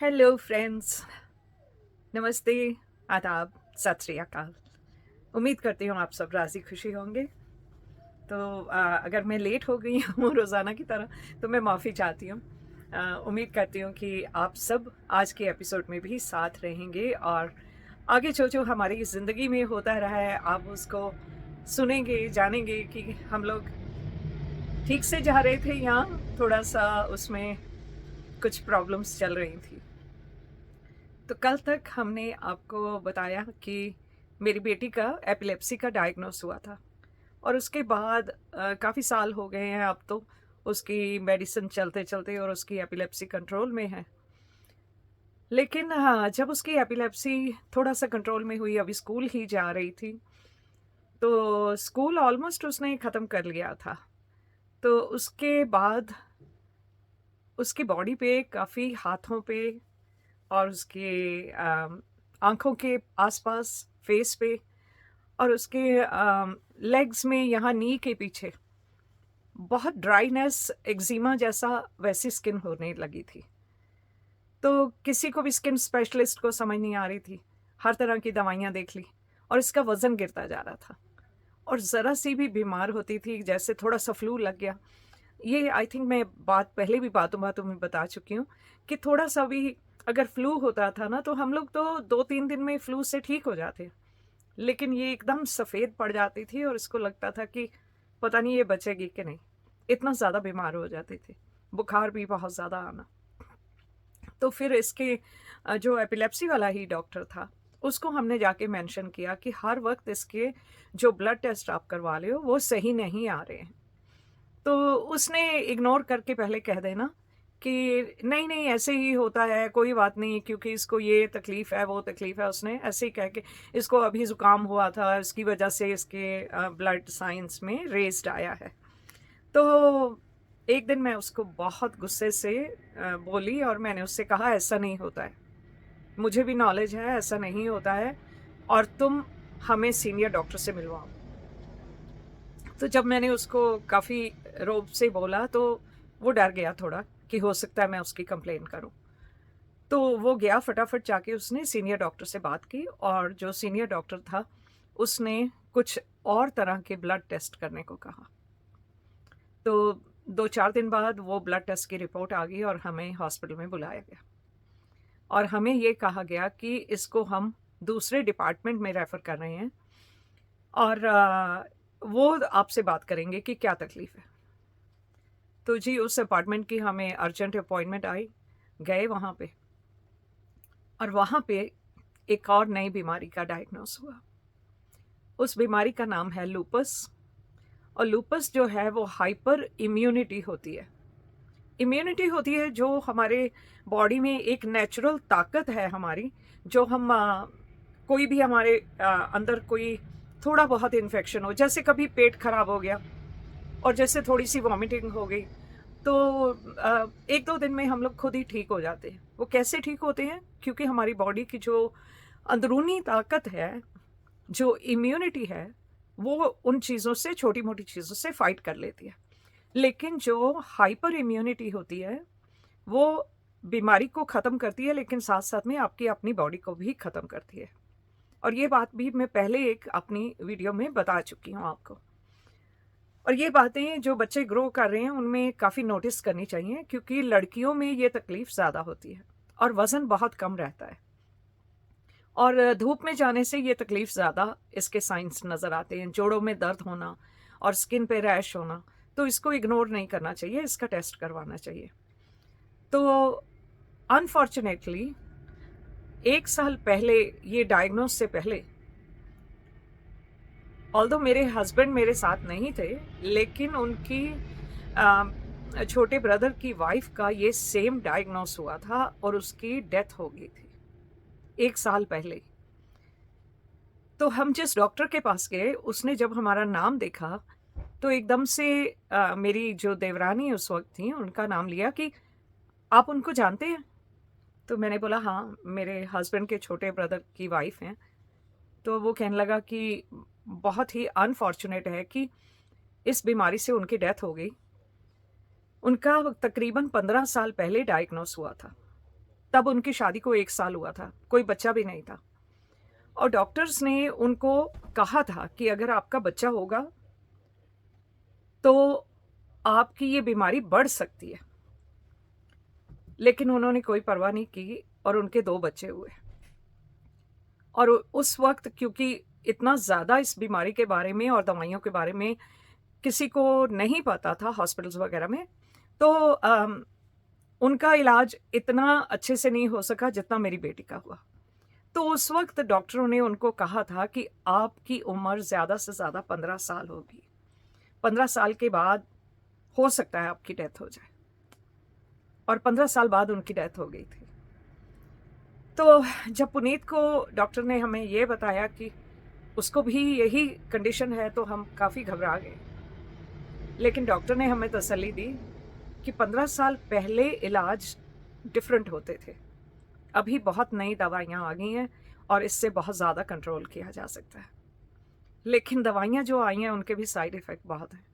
Hello friends, नमस्ते, आदाब, सत श्री अकाल। उम्मीद करती हूँ आप सब राज़ी खुशी होंगे। तो अगर मैं लेट हो गई हूँ रोज़ाना की तरह तो मैं माफ़ी चाहती हूँ। उम्मीद करती हूँ कि आप सब आज के एपिसोड में भी साथ रहेंगे और आगे जो हमारी ज़िंदगी में होता रहा है आप उसको सुनेंगे, जानेंगे कि हम लोग ठीक से जा रहे थे या थोड़ा-सा उसमें कुछ प्रॉब्लम्स चल रही थी। तो कल तक हमने आपको बताया कि मेरी बेटी का एपिलेप्सी का डायग्नोस हुआ था और उसके बाद काफ़ी साल हो गए हैं अब तो उसकी मेडिसिन चलते-चलते और उसकी एपिलेप्सी कंट्रोल में है। लेकिन हाँ, जब उसकी एपिलेप्सी थोड़ा-सा कंट्रोल में हुई, अभी स्कूल ही जा रही थी, तो स्कूल ऑलमोस्ट उसने ख़त्म कर लिया था। तो उसके बाद उसकी बॉडी पे काफ़ी हाथों पे और उसके आँखों के आसपास, फेस पे और उसके लेग्स में यहाँ नी के पीछे बहुत ड्राइनेस, एक्जिमा जैसा वैसी स्किन होने लगी थी। तो किसी को भी स्किन स्पेशलिस्ट को समझ नहीं आ रही थी। हर तरह की दवाइयाँ देख ली और इसका वज़न गिरता जा रहा था और ज़रा-सी भी बीमार होती थी, जैसे थोड़ा-सा फ्लू लग गया। ये आई थिंक मैं बात पहले भी बातों-बातों में बता चुकी हूँ कि थोड़ा-सा भी अगर फ्लू होता था ना, तो हम लोग तो 2-3 दिन में फ्लू से ठीक हो जाते। लेकिन ये एकदम सफ़ेद पड़ जाती थी और इसको लगता था कि पता नहीं ये बचेगी कि नहीं। इतना ज़्यादा बीमार हो जाते थे। बुखार भी बहुत ज़्यादा आना। तो फिर इसके जो एपिलेप्सी वाला ही डॉक्टर था, उसको हमने जाके मेंशन किया कि हर वक़्त इसके जो ब्लड टेस्ट आप करवा रहे हो, वो सही नहीं आ रहे हैं। तो उसने इग्नोर करके पहले कह देना कि नहीं-नहीं ऐसे ही होता है, कोई बात नहीं क्योंकि इसको ये तकलीफ़ है, वो तकलीफ़ है। उसने ऐसे ही कह के इसको अभी ज़ुकाम हुआ था, इसकी वज़ह से इसके ब्लड साइंस में रेज़्ड आया है। तो एक दिन मैं उसको बहुत गुस्से से बोली और मैंने उससे कहा ऐसा नहीं होता है। मुझे भी नॉलेज है ऐसा नहीं होता है और तुम हमें सीनियर डॉक्टर से मिलवाओ। तो जब मैंने उसको काफ़ी रोब से बोला तो वो डर गया थोड़ा कि हो सकता है मैं उसकी कंप्लेन करूं। तो वो गया फटाफट जाके उसने सीनियर डॉक्टर से बात की और जो सीनियर डॉक्टर था उसने कुछ और तरह के ब्लड टेस्ट करने को कहा। तो 2-4 दिन बाद वो ब्लड टेस्ट की रिपोर्ट आ गई और हमें हॉस्पिटल में बुलाया गया और हमें ये कहा गया कि इसको हम दूसरे डिपार्टमेंट में रेफ़र कर रहे हैं और वो आपसे बात करेंगे कि क्या तकलीफ़ है। तो जी उस अपार्टमेंट की हमें अर्जेंट अपॉइंटमेंट आई, गए वहाँ पे और वहाँ पे एक और नई बीमारी का डायग्नोस हुआ। उस बीमारी का नाम है लूपस और लूपस जो है वो हाइपर इम्यूनिटी होती है। इम्यूनिटी होती है जो हमारे बॉडी में एक नेचुरल ताकत है हमारी, जो हम कोई भी हमारे अंदर कोई थोड़ा बहुत इन्फेक्शन हो, जैसे कभी पेट खराब हो गया और जैसे थोड़ी-सी वॉमिटिंग हो गई, तो 1-2 दिन में हम लोग खुद ही ठीक हो जाते हैं। वो कैसे ठीक होते हैं? क्योंकि हमारी बॉडी की जो अंदरूनी ताकत है, जो इम्यूनिटी है, वो उन चीज़ों से, छोटी-मोटी चीज़ों से फाइट कर लेती है। लेकिन जो हाइपर इम्यूनिटी होती है, वो बीमारी को ख़त्म करती है, लेकिन साथ-साथ में आपकी अपनी बॉडी को भी ख़त्म करती है। और ये बात भी मैं पहले एक अपनी वीडियो में बता चुकी हूँ आपको। और ये बातें जो बच्चे ग्रो कर रहे हैं उनमें काफ़ी नोटिस करनी चाहिए क्योंकि लड़कियों में ये तकलीफ़ ज़्यादा होती है और वज़न बहुत कम रहता है और धूप में जाने से ये तकलीफ़ ज़्यादा इसके साइंस नज़र आते हैं, जोड़ों में दर्द होना और स्किन पे रैश होना। तो इसको इग्नोर नहीं करना चाहिए, इसका टेस्ट करवाना चाहिए। तो अनफॉर्च्युनेटली 1 साल पहले, ये डायग्नोस से पहले, ऑल्दो मेरे हस्बैंड मेरे साथ नहीं थे, लेकिन उनकी छोटे ब्रदर की वाइफ का ये सेम डायग्नोस हुआ था और उसकी डेथ हो गई थी 1 साल पहले। तो हम जिस डॉक्टर के पास गए, उसने जब हमारा नाम देखा, तो एकदम से मेरी जो देवरानी उस वक़्त थी, उनका नाम लिया कि, "आप उनको जानते हैं?" तो मैंने बोला, "हाँ, मेरे हस्बैंड के छोटे ब्रदर की वाइफ हैं।" तो वो कहने लगा कि, "बहुत ही अनफॉर्च्यूनेट है कि इस बीमारी से उनकी डेथ हो गई। उनका तकरीबन 15 साल पहले डायग्नोस हुआ था।" तब उनकी शादी को 1 साल हुआ था, कोई बच्चा भी नहीं था। और डॉक्टर्स ने उनको कहा था कि अगर आपका बच्चा होगा तो आपकी ये बीमारी बढ़ सकती है, लेकिन उन्होंने कोई परवाह नहीं की और उनके 2 बच्चे हुए। और उस वक्त क्योंकि इतना ज़्यादा इस बीमारी के बारे में और दवाइयों के बारे में किसी को नहीं पता था हॉस्पिटल्स वगैरह में, तो उनका इलाज इतना अच्छे से नहीं हो सका जितना मेरी बेटी का हुआ। तो उस वक्त डॉक्टरों ने उनको कहा था कि आपकी उम्र ज़्यादा से ज़्यादा 15 साल होगी, 15 साल के बाद हो सकता है आपकी डेथ हो जाए। और 15 साल बाद उनकी डेथ हो गई थी। तो जब पुनीत को डॉक्टर ने हमें ये बताया कि उसको भी यही कंडीशन है, तो हम काफ़ी घबरा गए। लेकिन डॉक्टर ने हमें तसल्ली दी कि 15 साल पहले इलाज डिफरेंट होते थे, अभी बहुत नई दवाइयाँ आ गई हैं और इससे बहुत ज़्यादा कंट्रोल किया जा सकता है। लेकिन दवाइयाँ जो आई हैं उनके भी साइड इफ़ेक्ट बहुत हैं।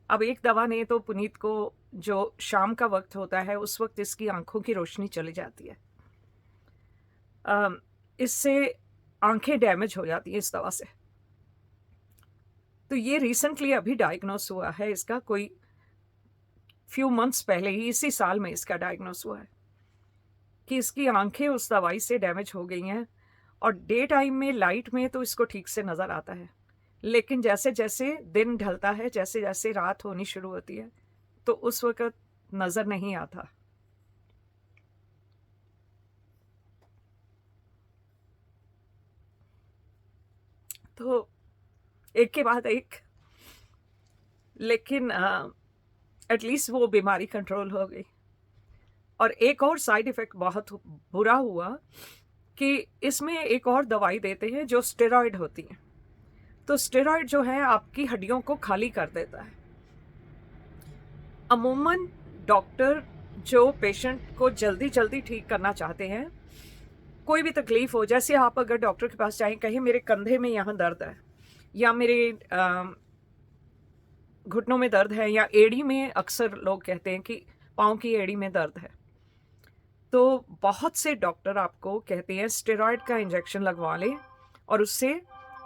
अब एक दवा ने तो पुनीत को, जो शाम का वक्त होता है उस वक्त इसकी आंखों की रोशनी चली जाती है, इससे आंखें डैमेज हो जाती हैं इस दवा से। तो ये रिसेंटली अभी डायग्नोस हुआ है, इसका कोई फ्यू मंथ्स पहले ही, इसी साल में इसका डायग्नोस हुआ है कि इसकी आंखें उस दवाई से डैमेज हो गई हैं। और डे टाइम में लाइट में तो इसको ठीक से नज़र आता है, लेकिन जैसे जैसे दिन ढलता है, जैसे जैसे रात होनी शुरू होती है, तो उस वक्त नज़र नहीं आता। तो एक के बाद एक, लेकिन एटलीस्ट वो बीमारी कंट्रोल हो गई। और एक और साइड इफ़ेक्ट बहुत बुरा हुआ कि इसमें एक और दवाई देते हैं जो स्टेरॉइड होती है। तो स्टेरॉइड जो है आपकी हड्डियों को खाली कर देता है। अमूमन डॉक्टर जो पेशेंट को जल्दी जल्दी ठीक करना चाहते हैं, कोई भी तकलीफ हो, जैसे आप अगर डॉक्टर के पास जाएं, कहीं मेरे कंधे में यहाँ दर्द है या मेरे घुटनों में दर्द है या एड़ी में, अक्सर लोग कहते हैं कि पाँव की एड़ी में दर्द है, तो बहुत से डॉक्टर आपको कहते हैं स्टेरॉइड का इंजेक्शन लगवा लें और उससे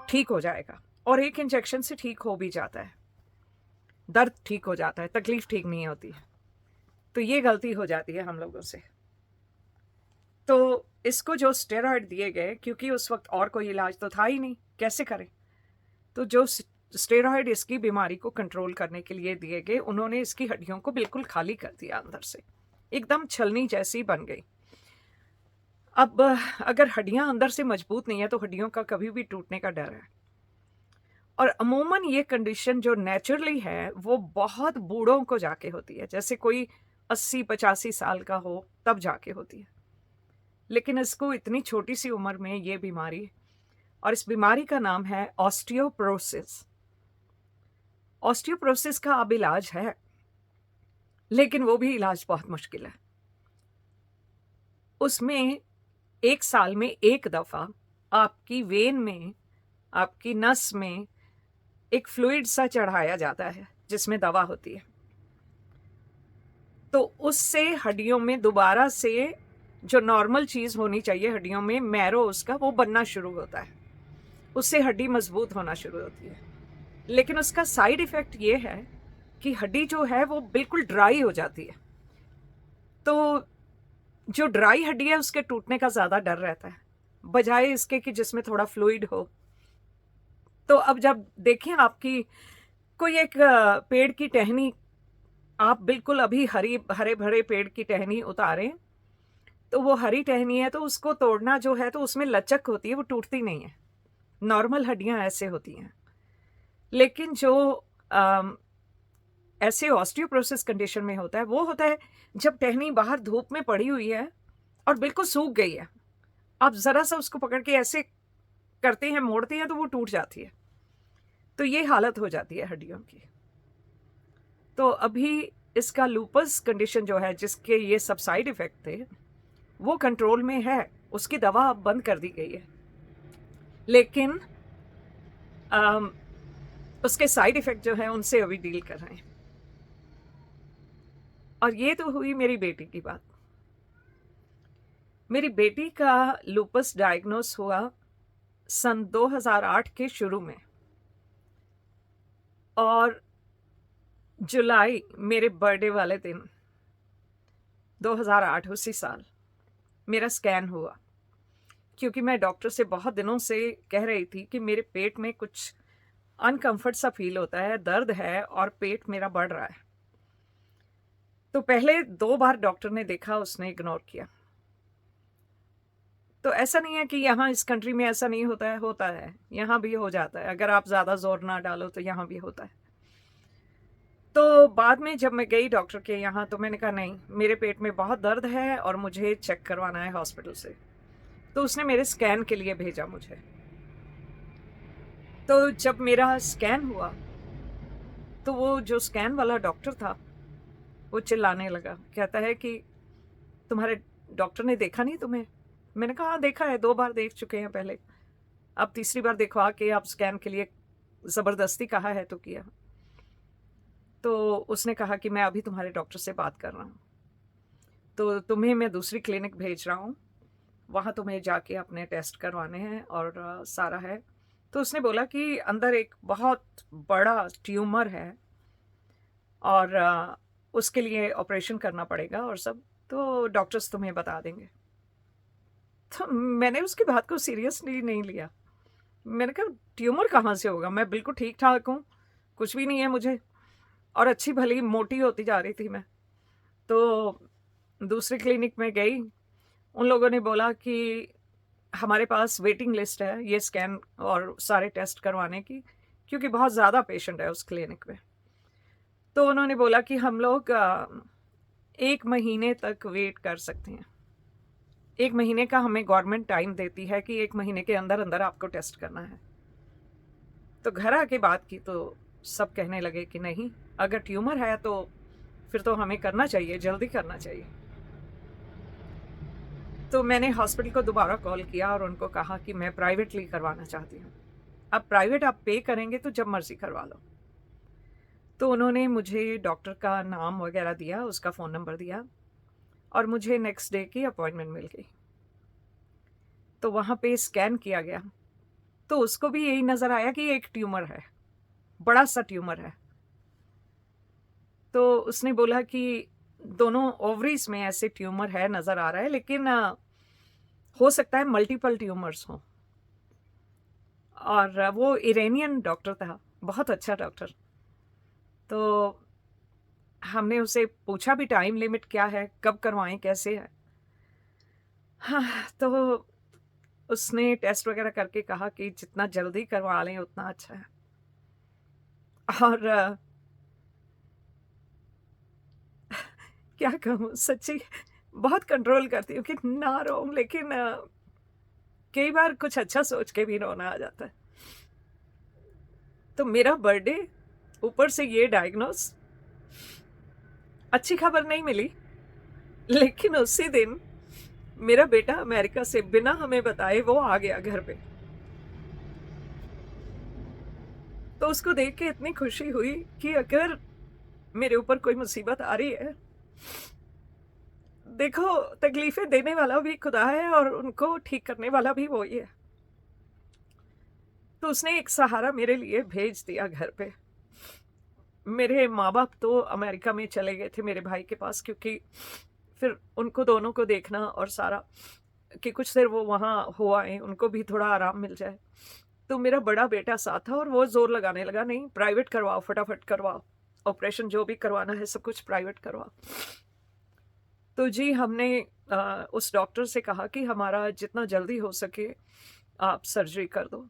ठीक हो जाएगा। और एक इंजेक्शन से ठीक हो भी जाता है, दर्द ठीक हो जाता है, तकलीफ ठीक नहीं होती है। तो ये गलती हो जाती है हम लोगों से। तो इसको जो स्टेरॉइड दिए गए, क्योंकि उस वक्त और कोई इलाज तो था ही नहीं, कैसे करें, तो जो स्टेरॉइड इसकी बीमारी को कंट्रोल करने के लिए दिए गए, उन्होंने इसकी हड्डियों को बिल्कुल खाली कर दिया, अंदर से एकदम छलनी जैसी बन गई। अब अगर हड्डियां अंदर से मजबूत नहीं है तो हड्डियों का कभी भी टूटने का डर है। और अमूमन ये कंडीशन जो नेचुरली है वो बहुत बूढ़ों को जाके होती है, जैसे कोई 80-85 साल का हो तब जाके होती है। लेकिन इसको इतनी छोटी सी उम्र में ये बीमारी, और इस बीमारी का नाम है ऑस्टियोपोरोसिस। ऑस्टियोपोरोसिस का अब इलाज है, लेकिन वो भी इलाज बहुत मुश्किल है। उसमें 1 साल में 1 दफ़ा आपकी वेन में, आपकी नस में एक फ्लूइड सा चढ़ाया जाता है जिसमें दवा होती है। तो उससे हड्डियों में दोबारा से जो नॉर्मल चीज़ होनी चाहिए हड्डियों में, मैरो उसका, वो बनना शुरू होता है, उससे हड्डी मजबूत होना शुरू होती है। लेकिन उसका साइड इफ़ेक्ट ये है कि हड्डी जो है वो बिल्कुल ड्राई हो जाती है। तो जो ड्राई हड्डी है उसके टूटने का ज़्यादा डर रहता है, बजाय इसके कि जिसमें थोड़ा फ्लूइड हो। तो अब जब देखें आपकी कोई एक पेड़ की टहनी, आप बिल्कुल अभी हरे भरे पेड़ की टहनी उतारें, तो वो हरी टहनी है, तो उसको तोड़ना जो है तो उसमें लचक होती है, वो टूटती नहीं है। नॉर्मल हड्डियां ऐसे होती हैं। लेकिन जो ऐसे ऑस्टियोपोरोसिस कंडीशन में होता है, वो होता है जब टहनी बाहर धूप में पड़ी हुई है और बिल्कुल सूख गई है, आप ज़रा सा उसको पकड़ के ऐसे करते हैं, मोड़ते हैं, तो वो टूट जाती है। तो ये हालत हो जाती है हड्डियों की। तो अभी इसका लूपस कंडीशन जो है, जिसके ये सब साइड इफ़ेक्ट थे, वो कंट्रोल में है, उसकी दवा अब बंद कर दी गई है, लेकिन उसके साइड इफ़ेक्ट जो हैं उनसे अभी डील कर रहे हैं। और ये तो हुई मेरी बेटी की बात। मेरी बेटी का लूपस डायग्नोस हुआ सन 2008 के शुरू में, और जुलाई मेरे बर्थडे वाले दिन 2008 उसी साल मेरा स्कैन हुआ, क्योंकि मैं डॉक्टर से बहुत दिनों से कह रही थी कि मेरे पेट में कुछ अनकंफर्ट सा फील होता है, दर्द है और पेट मेरा बढ़ रहा है। तो पहले 2 बार डॉक्टर ने देखा, उसने इग्नोर किया। तो ऐसा नहीं है कि यहाँ इस कंट्री में ऐसा नहीं होता है, होता है, यहाँ भी हो जाता है। अगर आप ज़्यादा जोर ना डालो तो यहाँ भी होता है। तो बाद में जब मैं गई डॉक्टर के यहाँ, तो मैंने कहा नहीं, मेरे पेट में बहुत दर्द है और मुझे चेक करवाना है हॉस्पिटल से। तो उसने मेरे स्कैन के लिए भेजा मुझे। तो जब मेरा स्कैन हुआ तो वो जो स्कैन वाला डॉक्टर था वो चिल्लाने लगा, कहता है कि तुम्हारे डॉक्टर ने देखा नहीं तुम्हें? मैंने कहा हाँ देखा है, 2 बार देख चुके हैं पहले, अब तीसरी बार दिखवा के आप स्कैन के लिए ज़बरदस्ती कहा है तो किया। तो उसने कहा कि मैं अभी तुम्हारे डॉक्टर से बात कर रहा हूँ, तो तुम्हें मैं दूसरी क्लिनिक भेज रहा हूँ, वहाँ तुम्हें जाके अपने टेस्ट करवाने हैं और सारा है। तो उसने बोला कि अंदर एक बहुत बड़ा ट्यूमर है और उसके लिए ऑपरेशन करना पड़ेगा और सब, तो डॉक्टर्स तुम्हें बता देंगे। तो मैंने उसकी बात को सीरियसली नहीं लिया। मैंने कहा ट्यूमर कहाँ से होगा, मैं बिल्कुल ठीक ठाक हूँ, कुछ भी नहीं है मुझे, और अच्छी भली मोटी होती जा रही थी मैं। तो दूसरी क्लिनिक में गई, उन लोगों ने बोला कि हमारे पास वेटिंग लिस्ट है ये स्कैन और सारे टेस्ट करवाने की, क्योंकि बहुत ज़्यादा पेशेंट है उस क्लिनिक में। तो उन्होंने बोला कि हम लोग 1 महीने तक वेट कर सकते हैं। 1 महीने का हमें गवर्नमेंट टाइम देती है कि 1 महीने के अंदर अंदर आपको टेस्ट करना है। तो घर आके बात की तो सब कहने लगे कि नहीं, अगर ट्यूमर है तो फिर तो हमें करना चाहिए, जल्दी करना चाहिए। तो मैंने हॉस्पिटल को दोबारा कॉल किया और उनको कहा कि मैं प्राइवेटली करवाना चाहती हूँ। अब प्राइवेट आप पे करेंगे तो जब मर्जी करवा लो। तो उन्होंने मुझे डॉक्टर का नाम वगैरह दिया, उसका फ़ोन नंबर दिया, और मुझे नेक्स्ट डे की अपॉइंटमेंट मिल गई। तो वहाँ पे स्कैन किया गया तो उसको भी यही नज़र आया कि एक ट्यूमर है, बड़ा सा ट्यूमर है। तो उसने बोला कि दोनों ओवरीज में ऐसे ट्यूमर है, नज़र आ रहा है, लेकिन हो सकता है मल्टीपल ट्यूमर्स हों। और वो इरानियन डॉक्टर था, बहुत अच्छा डॉक्टर। तो हमने उसे पूछा भी टाइम लिमिट क्या है, कब करवाएं, कैसे है। हाँ, तो उसने टेस्ट वगैरह करके कहा कि जितना जल्दी करवा लें उतना अच्छा है। और क्या कहूँ, सच्ची बहुत कंट्रोल करती हूँ कि ना रोऊं, लेकिन कई बार कुछ अच्छा सोच के भी रोना आ जाता है। तो मेरा बर्थडे, ऊपर से ये डायग्नोस, अच्छी खबर नहीं मिली, लेकिन उसी दिन मेरा बेटा अमेरिका से बिना हमें बताए वो आ गया घर पे। तो उसको देख के इतनी खुशी हुई कि अगर मेरे ऊपर कोई मुसीबत आ रही है, देखो तकलीफें देने वाला भी खुदा है और उनको ठीक करने वाला भी वही है। तो उसने एक सहारा मेरे लिए भेज दिया घर पे। मेरे माँ बाप तो अमेरिका में चले गए थे मेरे भाई के पास, क्योंकि फिर उनको दोनों को देखना और सारा, कि कुछ देर वो वहाँ हो आए, उनको भी थोड़ा आराम मिल जाए। तो मेरा बड़ा बेटा साथ था और वो जोर लगाने लगा, नहीं प्राइवेट करवाओ, फटाफट करवाओ, ऑपरेशन जो भी करवाना है सब कुछ प्राइवेट करवाओ। तो जी हमने उस डॉक्टर से कहा कि हमारा जितना जल्दी हो सके आप सर्जरी कर दो।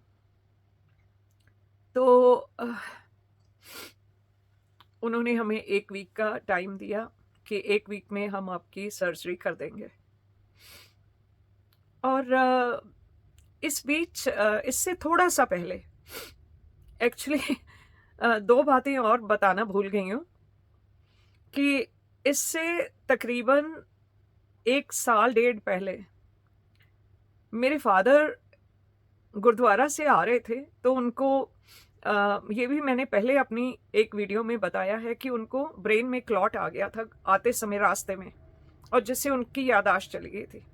तो उन्होंने हमें 1 वीक का टाइम दिया कि 1 वीक में हम आपकी सर्जरी कर देंगे। और इस बीच इससे थोड़ा सा पहले एक्चुअली 2 बातें और बताना भूल गई हूँ कि इससे तकरीबन 1 साल डेढ़ पहले मेरे फादर गुरुद्वारा से आ रहे थे। तो उनको ये भी मैंने पहले अपनी एक वीडियो में बताया है कि उनको ब्रेन में क्लॉट आ गया था आते समय रास्ते में, और जिससे उनकी याददाश्त चली गई थी।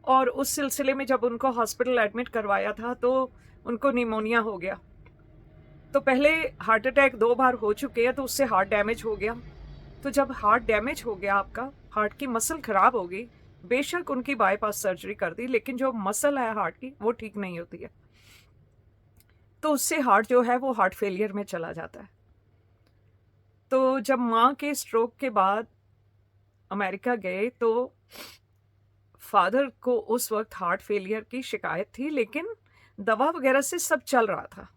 और उस सिलसिले में जब उनको हॉस्पिटल एडमिट करवाया था तो उनको निमोनिया हो गया। तो पहले हार्ट अटैक 2 बार हो चुके हैं, तो उससे हार्ट डैमेज हो गया। तो जब हार्ट डैमेज हो गया, आपका हार्ट की मसल खराब हो गई, बेशक उनकी बाईपास सर्जरी कर दी, लेकिन जो मसल है हार्ट की वो ठीक नहीं होती है, तो उससे हार्ट जो है वो हार्ट फेलियर में चला जाता है। तो जब माँ के स्ट्रोक के बाद अमेरिका गए तो फादर को उस वक्त हार्ट फेलियर की शिकायत थी, लेकिन दवा वगैरह से सब चल रहा था।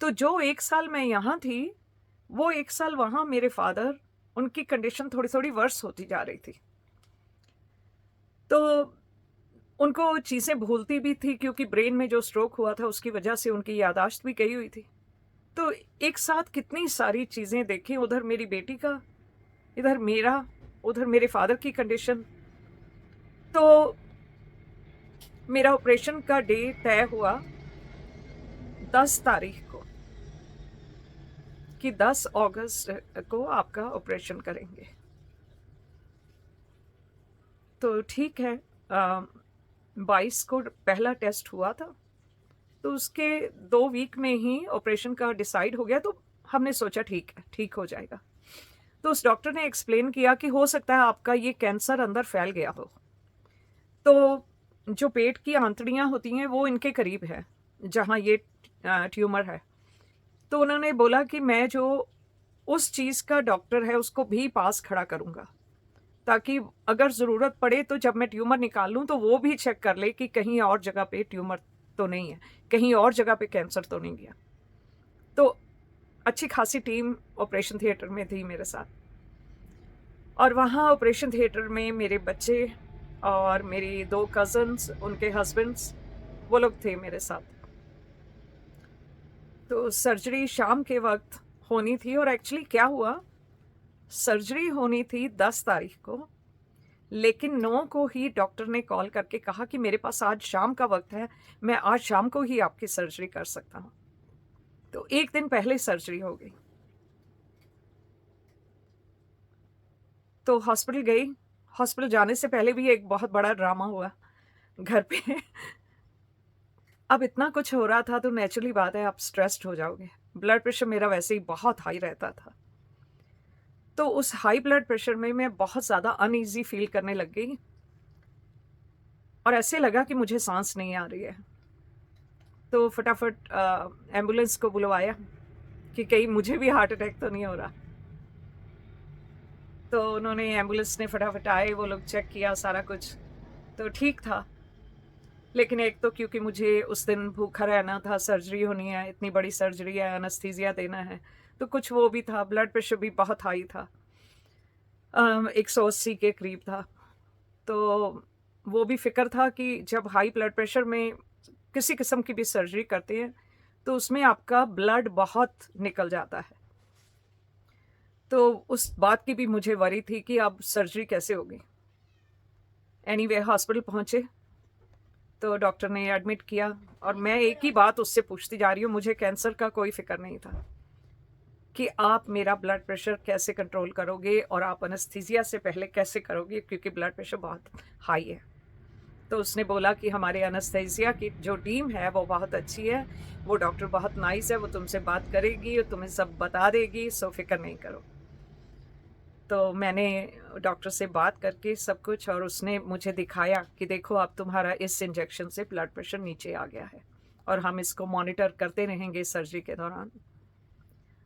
तो जो 1 साल मैं यहाँ थी, वो 1 साल वहाँ मेरे फादर, उनकी कंडीशन थोड़ी थोड़ी वर्स होती जा रही थी। तो उनको चीज़ें भूलती भी थी, क्योंकि ब्रेन में जो स्ट्रोक हुआ था उसकी वजह से उनकी यादाश्त भी गई हुई थी। तो एक साथ कितनी सारी चीज़ें देखी, उधर मेरी बेटी का, इधर मेरा, उधर मेरे फादर की कंडीशन। तो मेरा ऑपरेशन का डे तय हुआ 10 तारीख को, कि 10 अगस्त को आपका ऑपरेशन करेंगे। तो ठीक है, 22 को पहला टेस्ट हुआ था, तो उसके 2 वीक में ही ऑपरेशन का डिसाइड हो गया। तो हमने सोचा ठीक है, ठीक हो जाएगा। तो उस डॉक्टर ने एक्सप्लेन किया कि हो सकता है आपका ये कैंसर अंदर फैल गया हो। तो जो पेट की आंतड़ियाँ होती हैं वो इनके करीब है जहाँ ये ट्यूमर है। तो उन्होंने बोला कि मैं जो उस चीज़ का डॉक्टर है उसको भी पास खड़ा करूँगा, ताकि अगर ज़रूरत पड़े तो जब मैं ट्यूमर निकालूँ तो वो भी चेक कर ले कि कहीं और जगह पे ट्यूमर तो नहीं है, कहीं और जगह पे कैंसर तो नहीं गया। तो अच्छी खासी टीम ऑपरेशन थिएटर में थी मेरे साथ, और वहाँ ऑपरेशन थिएटर में मेरे बच्चे और मेरी 2 कज़न्स, उनके हस्बैंड्स, वो लोग थे मेरे साथ। तो सर्जरी शाम के वक्त होनी थी, और एक्चुअली क्या हुआ, सर्जरी होनी थी 10 तारीख को, लेकिन 9 को ही डॉक्टर ने कॉल करके कहा कि मेरे पास आज शाम का वक्त है, मैं आज शाम को ही आपकी सर्जरी कर सकता हूँ। तो 1 दिन पहले सर्जरी हो गई। तो हॉस्पिटल गई। हॉस्पिटल जाने से पहले भी एक बहुत बड़ा ड्रामा हुआ घर पे। अब इतना कुछ हो रहा था तो नेचुरली बात है आप स्ट्रेस्ड हो जाओगे। ब्लड प्रेशर मेरा वैसे ही बहुत हाई रहता था, तो उस हाई ब्लड प्रेशर में मैं बहुत ज़्यादा अनईजी फील करने लग गई, और ऐसे लगा कि मुझे सांस नहीं आ रही है। तो फटाफट एम्बुलेंस को बुलवाया कि कहीं मुझे भी हार्ट अटैक तो नहीं हो रहा। तो उन्होंने, एम्बुलेंस ने फटाफट आए, वो लोग चेक किया सारा कुछ, तो ठीक था। लेकिन एक तो क्योंकि मुझे उस दिन भूखा रहना था, सर्जरी होनी है, इतनी बड़ी सर्जरी है, एनेस्थीसिया देना है, तो कुछ वो भी था। ब्लड प्रेशर भी बहुत हाई था, 180 के करीब था। तो वो भी फिक्र था कि जब हाई ब्लड प्रेशर में किसी किस्म की भी सर्जरी करते हैं तो उसमें आपका ब्लड बहुत निकल जाता है। तो उस बात की भी मुझे वरी थी कि अब सर्जरी कैसे होगी। एनीवे हॉस्पिटल पहुंचे तो डॉक्टर ने एडमिट किया, और मैं एक ही बात उससे पूछती जा रही हूँ, मुझे कैंसर का कोई फिक्र नहीं था कि आप मेरा ब्लड प्रेशर कैसे कंट्रोल करोगे और आप एनेस्थीसिया से पहले कैसे करोगे, क्योंकि ब्लड प्रेशर बहुत हाई है। तो उसने बोला कि हमारे एनेस्थीसिया की जो टीम है वो बहुत अच्छी है, वो डॉक्टर बहुत नाइस है, वो तुमसे बात करेगी और तुम्हें सब बता देगी, सो फिक्र नहीं करो। तो मैंने डॉक्टर से बात करके सब कुछ, और उसने मुझे दिखाया कि देखो अब तुम्हारा इस इंजेक्शन से ब्लड प्रेशर नीचे आ गया है, और हम इसको मॉनिटर करते रहेंगे सर्जरी के दौरान।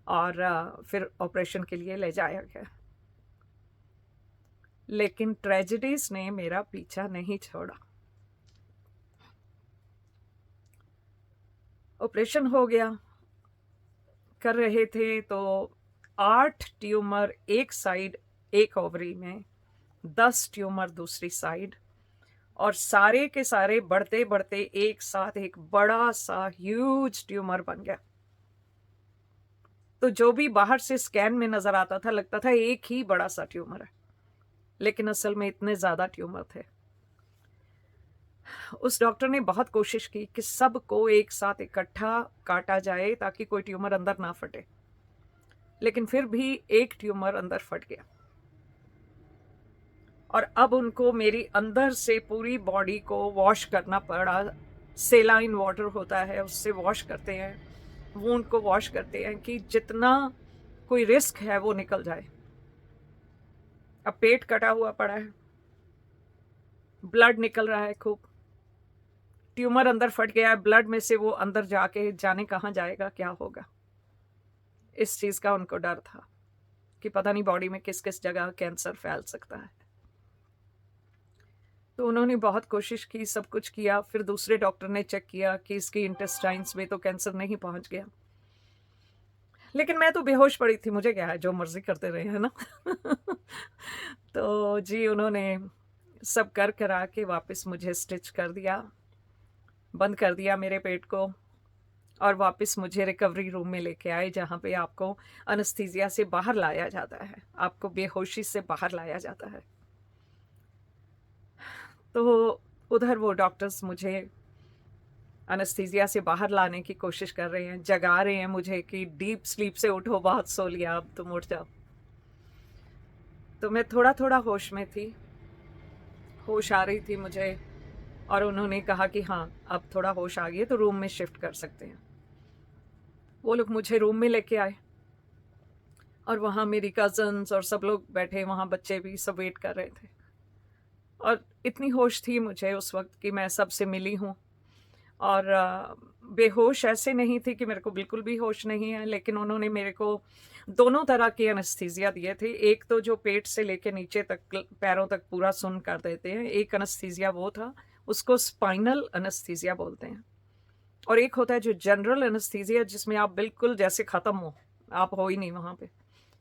और फिर ऑपरेशन के लिए ले जाया गया। लेकिन ट्रेजेडीज ने मेरा पीछा नहीं छोड़ा। ऑपरेशन हो गया, कर रहे थे तो 8 ट्यूमर एक साइड, एक ओवरी में, 10 ट्यूमर दूसरी साइड, और सारे के सारे बढ़ते बढ़ते एक साथ एक बड़ा सा ह्यूज ट्यूमर बन गया। तो जो भी बाहर से स्कैन में नजर आता था लगता था एक ही बड़ा सा ट्यूमर है, लेकिन असल में इतने ज्यादा ट्यूमर थे। उस डॉक्टर ने बहुत कोशिश की कि सबको एक साथ इकट्ठा काटा जाए ताकि कोई ट्यूमर अंदर ना फटे, लेकिन फिर भी एक ट्यूमर अंदर फट गया। और अब उनको मेरी अंदर से पूरी बॉडी को वॉश करना पड़ा। सेलाइन वाटर होता है, उससे वॉश करते हैं, वूंड को वॉश करते हैं कि जितना कोई रिस्क है वो निकल जाए। अब पेट कटा हुआ पड़ा है, ब्लड निकल रहा है खूब, ट्यूमर अंदर फट गया है, ब्लड में से वो अंदर जाके जाने कहाँ जाएगा, क्या होगा, इस चीज़ का उनको डर था कि पता नहीं बॉडी में किस किस जगह कैंसर फैल सकता है। तो उन्होंने बहुत कोशिश की, सब कुछ किया। फिर दूसरे डॉक्टर ने चेक किया कि इसकी इंटेस्टाइन्स में तो कैंसर नहीं पहुंच गया, लेकिन मैं तो बेहोश पड़ी थी, मुझे क्या है, जो मर्जी करते रहे, है ना। तो जी उन्होंने सब कर करा के वापस मुझे स्टिच कर दिया, बंद कर दिया मेरे पेट को, और वापस मुझे रिकवरी रूम में लेके आए, जहाँ पे आपको अनस्थीसिया से बाहर लाया जाता है, आपको बेहोशी से बाहर लाया जाता है। तो उधर वो डॉक्टर्स मुझे अनस्थीसिया से बाहर लाने की कोशिश कर रहे हैं, जगा रहे हैं मुझे कि डीप स्लीप से उठो, बहुत सो लिया, अब तुम उठ जाओ। तो मैं थोड़ा थोड़ा होश में थी, होश आ रही थी मुझे, और उन्होंने कहा कि हाँ अब थोड़ा होश आ गई है तो रूम में शिफ्ट कर सकते हैं। वो लोग मुझे रूम में लेके आए, और वहाँ मेरी कज़न्स और सब लोग बैठे, वहाँ बच्चे भी सब वेट कर रहे थे। और इतनी होश थी मुझे उस वक्त कि मैं सबसे मिली हूँ, और बेहोश ऐसे नहीं थी कि मेरे को बिल्कुल भी होश नहीं है, लेकिन उन्होंने मेरे को दोनों तरह के अनस्थीसिया दिए थे। एक तो जो पेट से लेके नीचे तक, पैरों तक पूरा सुन्न कर देते हैं, एक अनस्थीसिया वो था, उसको स्पाइनल अनस्थीसिया बोलते हैं। और एक होता है जो जनरल अनस्थीसिया, जिसमें आप बिल्कुल जैसे ख़त्म हो, आप हो ही नहीं वहाँ पे।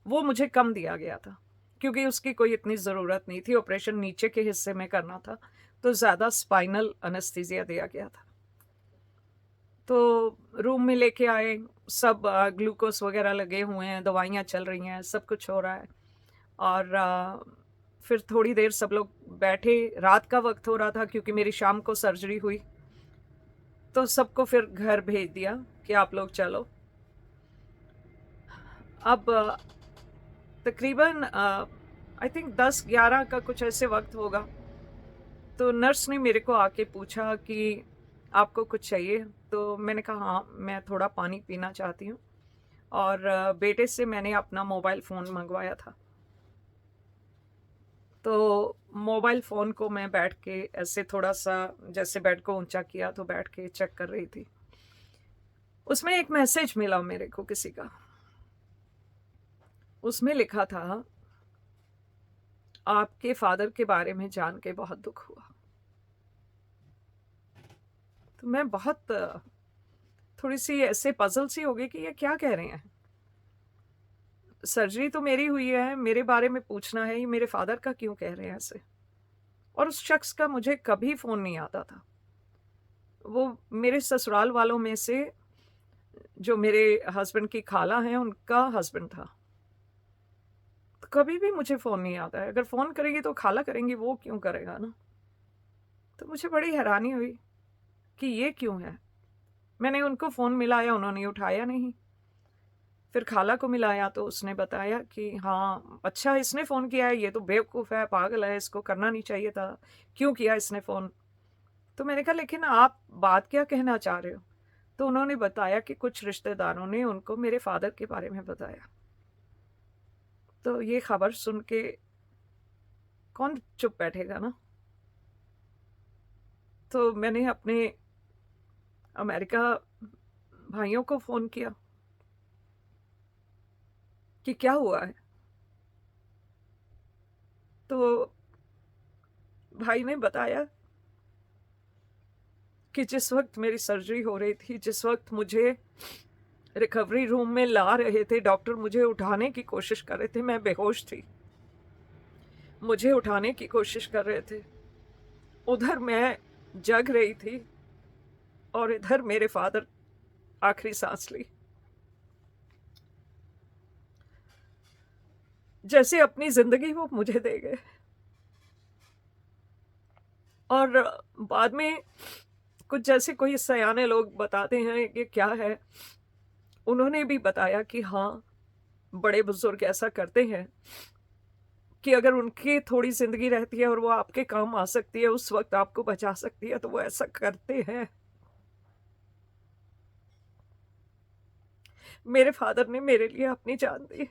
वो मुझे कम दिया गया था क्योंकि उसकी कोई इतनी ज़रूरत नहीं थी, ऑपरेशन नीचे के हिस्से में करना था, तो ज़्यादा स्पाइनल अनस्थीसिया दिया गया था। तो रूम में लेके आए, सब ग्लूकोज वगैरह लगे हुए हैं, दवाइयाँ चल रही हैं, सब कुछ हो रहा है। और फिर थोड़ी देर सब लोग बैठे, रात का वक्त हो रहा था क्योंकि मेरी शाम को सर्जरी हुई, तो सबको फिर घर भेज दिया कि आप लोग चलो। अब तकरीबन आई थिंक 10-11 का कुछ ऐसे वक्त होगा, तो नर्स ने मेरे को आके पूछा कि आपको कुछ चाहिए, तो मैंने कहा हाँ मैं थोड़ा पानी पीना चाहती हूँ, और बेटे से मैंने अपना मोबाइल फ़ोन मंगवाया था। तो मोबाइल फ़ोन को मैं बैठ के ऐसे थोड़ा सा, जैसे बेड को ऊंचा किया तो बैठ के चेक कर रही थी। उसमें एक मैसेज मिला मेरे को किसी का, उसमें लिखा था, आपके फादर के बारे में जान के बहुत दुख हुआ। तो मैं बहुत थोड़ी सी ऐसे पजल सी हो गई कि ये क्या कह रहे हैं, सर्जरी तो मेरी हुई है, मेरे बारे में पूछना है, ये मेरे फादर का क्यों कह रहे हैं ऐसे। और उस शख्स का मुझे कभी फ़ोन नहीं आता था, वो मेरे ससुराल वालों में से जो मेरे हस्बैंड की खाला हैं उनका हस्बैंड था। तो कभी भी मुझे फ़ोन नहीं आता है, अगर फ़ोन करेंगी तो खाला करेंगी, वो क्यों करेगा ना। तो मुझे बड़ी हैरानी हुई कि ये क्यों है। मैंने उनको फ़ोन मिलाया, उन्होंने उठाया नहीं। फिर खाला को मिलाया तो उसने बताया कि हाँ अच्छा इसने फ़ोन किया है, ये तो बेवकूफ़ है, पागल है, इसको करना नहीं चाहिए था, क्यों किया इसने फ़ोन। तो मैंने कहा लेकिन आप बात क्या कहना चाह रहे हो। तो उन्होंने बताया कि कुछ रिश्तेदारों ने उनको मेरे फादर के बारे में बताया। तो ये खबर सुन के कौन चुप बैठेगा ना। तो मैंने अपने अमेरिका भाइयों को फ़ोन किया कि क्या हुआ है। तो भाई ने बताया कि जिस वक्त मेरी सर्जरी हो रही थी, जिस वक्त मुझे रिकवरी रूम में ला रहे थे, डॉक्टर मुझे उठाने की कोशिश कर रहे थे, मैं बेहोश थी, मुझे उठाने की कोशिश कर रहे थे, उधर मैं जग रही थी और इधर मेरे फादर आखिरी सांस ली, जैसे अपनी जिंदगी वो मुझे दे गए। और बाद में कुछ जैसे कोई सयाने लोग बताते हैं कि क्या है, उन्होंने भी बताया कि हाँ बड़े बुजुर्ग ऐसा करते हैं, कि अगर उनकी थोड़ी ज़िंदगी रहती है और वो आपके काम आ सकती है, उस वक़्त आपको बचा सकती है, तो वो ऐसा करते हैं। मेरे फ़ादर ने मेरे लिए अपनी जान दी,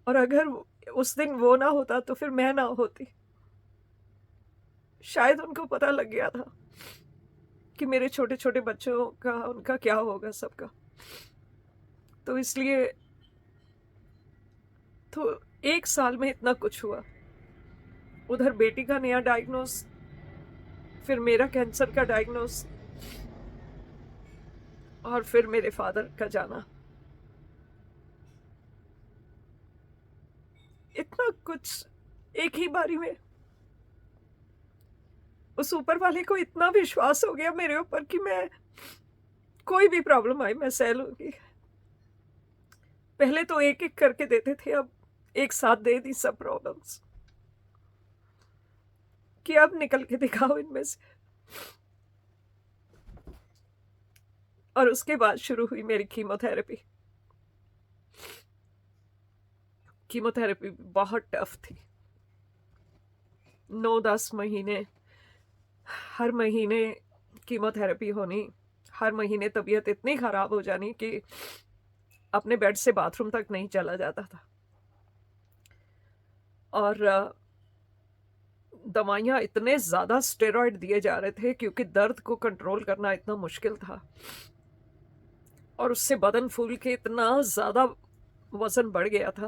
और अगर उस दिन वो ना होता तो फिर मैं ना होती। शायद उनको पता लग गया था कि मेरे छोटे-छोटे बच्चों का उनका क्या होगा सबका। तो इसलिए तो 1 साल में इतना कुछ हुआ। उधर बेटी का नया डायग्नोस, फिर मेरा कैंसर का डायग्नोस, और फिर मेरे फादर का जाना। इतना कुछ एक ही बारी में। उस ऊपर वाले को इतना विश्वास हो गया मेरे ऊपर कि मैं कोई भी प्रॉब्लम आई मैं सह लूंगी। पहले तो एक एक करके देते थे, अब एक साथ दे दी सब प्रॉब्लम्स कि अब निकल के दिखाओ इनमें से। और उसके बाद शुरू हुई मेरी कीमोथेरेपी। कीमोथेरेपी बहुत टफ थी। 9-10 महीने, हर महीने कीमोथेरेपी होनी, हर महीने तबीयत इतनी खराब हो जानी कि अपने बेड से बाथरूम तक नहीं चला जाता था। और दवाइयाँ इतने ज़्यादा स्टेरॉइड दिए जा रहे थे क्योंकि दर्द को कंट्रोल करना इतना मुश्किल था, और उससे बदन फूल के इतना ज़्यादा वजन बढ़ गया था।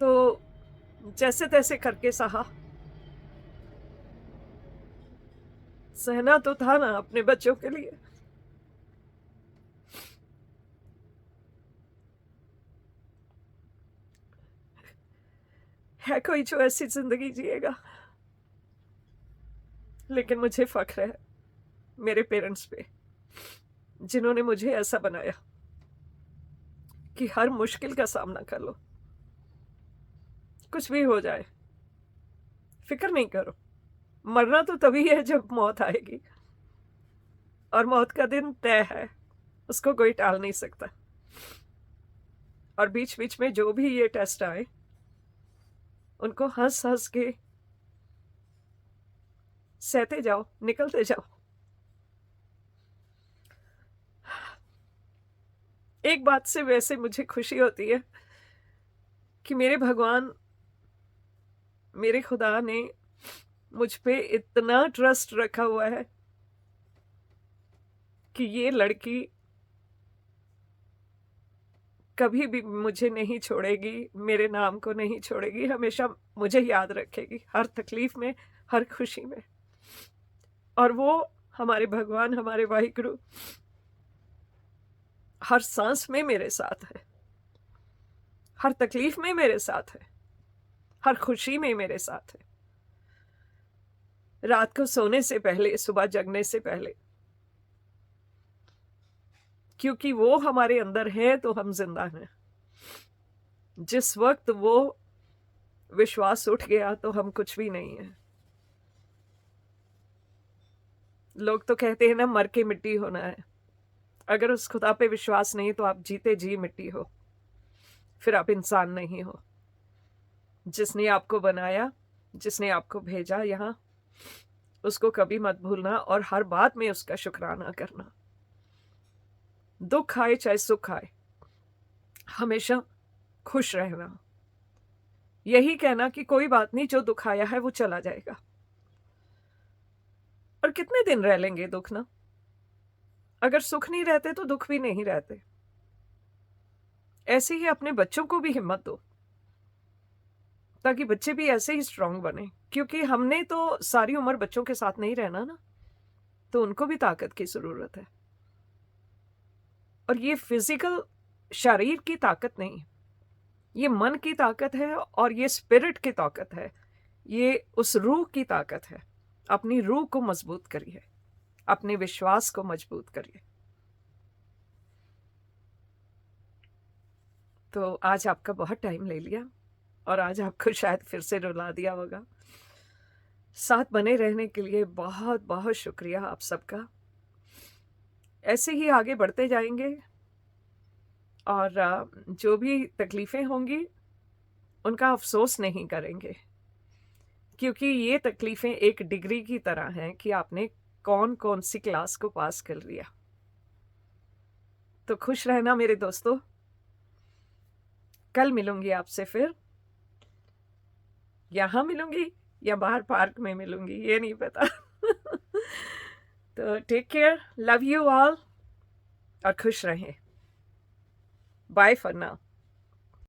तो जैसे तैसे करके सहा। सहना तो था ना अपने बच्चों के लिए। है कोई जो ऐसी जिंदगी जिएगा? लेकिन मुझे फख्र है मेरे पेरेंट्स पे, जिन्होंने मुझे ऐसा बनाया कि हर मुश्किल का सामना कर लो, कुछ भी हो जाए फिक्र नहीं करो। मरना तो तभी है जब मौत आएगी, और मौत का दिन तय है, उसको कोई टाल नहीं सकता। और बीच बीच में जो भी ये टेस्ट आए, उनको हंस हंस के सहते जाओ, निकलते जाओ। एक बात से वैसे मुझे खुशी होती है कि मेरे भगवान, मेरे खुदा ने मुझ पे इतना ट्रस्ट रखा हुआ है कि ये लड़की कभी भी मुझे नहीं छोड़ेगी, मेरे नाम को नहीं छोड़ेगी, हमेशा मुझे याद रखेगी हर तकलीफ में, हर खुशी में। और वो हमारे भगवान, हमारे वाहिगुरु हर सांस में मेरे साथ है, हर तकलीफ में मेरे साथ है, हर खुशी में मेरे साथ है। रात को सोने से पहले, सुबह जगने से पहले, क्योंकि वो हमारे अंदर है तो हम जिंदा हैं। जिस वक्त वो विश्वास उठ गया तो हम कुछ भी नहीं है। लोग तो कहते हैं ना, मर के मिट्टी होना है। अगर उस खुदा पे विश्वास नहीं तो आप जीते जी मिट्टी हो, फिर आप इंसान नहीं हो। जिसने आपको बनाया, जिसने आपको भेजा यहाँ, उसको कभी मत भूलना, और हर बात में उसका शुक्राना करना। दुख आए चाहे सुख आए, हमेशा खुश रहना। यही कहना कि कोई बात नहीं, जो दुख आया है वो चला जाएगा। और कितने दिन रह लेंगे दुख ना? अगर सुख नहीं रहते तो दुख भी नहीं रहते। ऐसे ही अपने बच्चों को भी हिम्मत दो, ताकि बच्चे भी ऐसे ही स्ट्रांग बने। क्योंकि हमने तो सारी उम्र बच्चों के साथ नहीं रहना ना, तो उनको भी ताकत की जरूरत है। और ये फिजिकल शरीर की ताकत नहीं, ये मन की ताकत है, और ये स्पिरिट की ताकत है, ये उस रूह की ताकत है। अपनी रूह को मजबूत करिए, अपने विश्वास को मजबूत करिए। तो आज आपका बहुत टाइम ले लिया, और आज आपको शायद फिर से रुला दिया होगा। साथ बने रहने के लिए बहुत बहुत शुक्रिया आप सबका। ऐसे ही आगे बढ़ते जाएंगे और जो भी तकलीफ़ें होंगी उनका अफसोस नहीं करेंगे, क्योंकि ये तकलीफ़ें एक डिग्री की तरह हैं कि आपने कौन कौन सी क्लास को पास कर लिया। तो खुश रहना मेरे दोस्तों। कल मिलूंगी आपसे फिर, यहाँ मिलूंगी या बाहर पार्क में मिलूंगी ये नहीं पता। तो take care, love you all और खुश रहें। Bye for now.